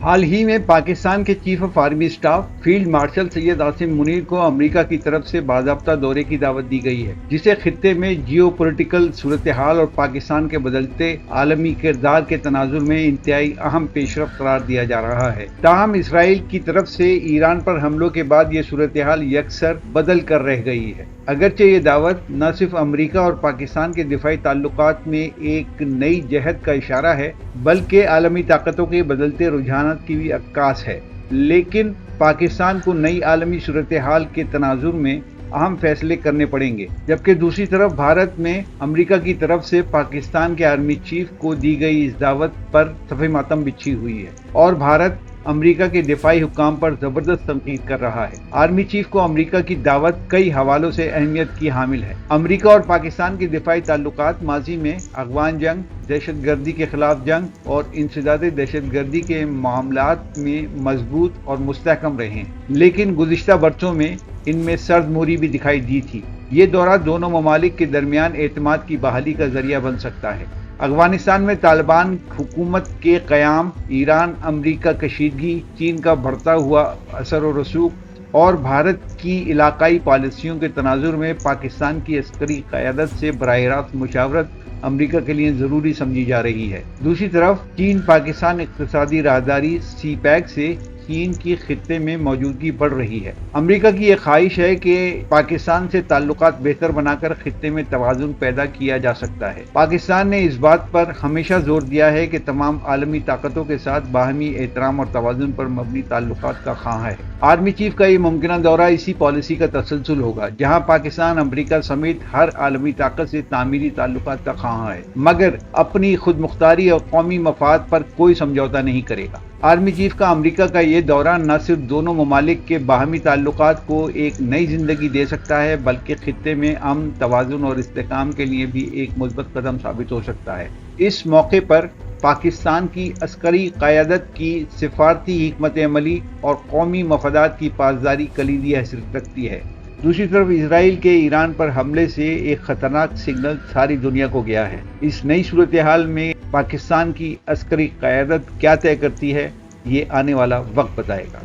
حال ہی میں پاکستان کے chief of army staff field marshal Syed Asim Munir کو امریکہ کی طرف سے باضابطہ دورے کی دعوت دی گئی ہے، جسے خطے میں جیو پولیٹیکل صورتحال اور پاکستان کے بدلتے عالمی کردار کے تناظر میں انتہائی اہم پیش رفت قرار دیا جا رہا ہے۔ تاہم اسرائیل کی طرف سے ایران پر حملوں کے بعد یہ صورتحال یکسر بدل کر رہ گئی ہے۔ اگرچہ یہ دعوت نہ صرف امریکہ اور پاکستان کے دفاعی تعلقات میں ایک نئی جہت کا اشارہ ہے، بلکہ عالمی طاقتوں کے بدلتے رجحانات کی بھی عکاس ہے، لیکن پاکستان کو نئی عالمی صورتحال کے تناظر میں اہم فیصلے کرنے پڑیں گے، جبکہ دوسری طرف بھارت میں امریکہ کی طرف سے پاکستان کے آرمی چیف کو دی گئی اس دعوت پر صف ماتم بچھی ہوئی ہے اور بھارت امریکہ کے دفاعی حکام پر زبردست تنقید کر رہا ہے۔ آرمی چیف کو امریکہ کی دعوت کئی حوالوں سے اہمیت کی حامل ہے۔ امریکہ اور پاکستان کے دفاعی تعلقات ماضی میں افغان جنگ، دہشت گردی کے خلاف جنگ اور انسداد دہشت گردی کے معاملات میں مضبوط اور مستحکم رہے ہیں، لیکن گزشتہ برسوں میں ان میں سرد موری بھی دکھائی دی تھی۔ یہ دورہ دونوں ممالک کے درمیان اعتماد کی بحالی کا ذریعہ بن سکتا ہے۔ افغانستان میں طالبان حکومت کے قیام، ایران امریکہ کشیدگی، چین کا بڑھتا ہوا اثر و رسوخ اور بھارت کی علاقائی پالیسیوں کے تناظر میں پاکستان کی عسکری قیادت سے براہ راست مشاورت امریکہ کے لیے ضروری سمجھی جا رہی ہے۔ دوسری طرف چین پاکستان اقتصادی راہداری سی پیک سے چین کی خطے میں موجودگی بڑھ رہی ہے۔ امریکہ کی یہ خواہش ہے کہ پاکستان سے تعلقات بہتر بنا کر خطے میں توازن پیدا کیا جا سکتا ہے۔ پاکستان نے اس بات پر ہمیشہ زور دیا ہے کہ تمام عالمی طاقتوں کے ساتھ باہمی احترام اور توازن پر مبنی تعلقات کا خواہاں ہے۔ آرمی چیف کا یہ ممکنہ دورہ اسی پالیسی کا تسلسل ہوگا، جہاں پاکستان امریکہ سمیت ہر عالمی طاقت سے تعمیری تعلقات کا خواہاں ہے، مگر اپنی خود مختاری اور قومی مفاد پر کوئی سمجھوتہ نہیں کرے گا۔ آرمی چیف کا امریکہ کا یہ دورہ نہ صرف دونوں ممالک کے باہمی تعلقات کو ایک نئی زندگی دے سکتا ہے، بلکہ خطے میں امن، توازن اور استحکام کے لیے بھی ایک مثبت قدم ثابت ہو سکتا ہے۔ اس موقع پر پاکستان کی عسکری قیادت کی سفارتی حکمت عملی اور قومی مفادات کی پاسداری کلیدی حیثیت رکھتی ہے۔ دوسری طرف اسرائیل کے ایران پر حملے سے ایک خطرناک سگنل ساری دنیا کو گیا ہے۔ اس نئی صورتحال میں پاکستان کی عسکری قیادت کیا طے کرتی ہے، یہ آنے والا وقت بتائے گا۔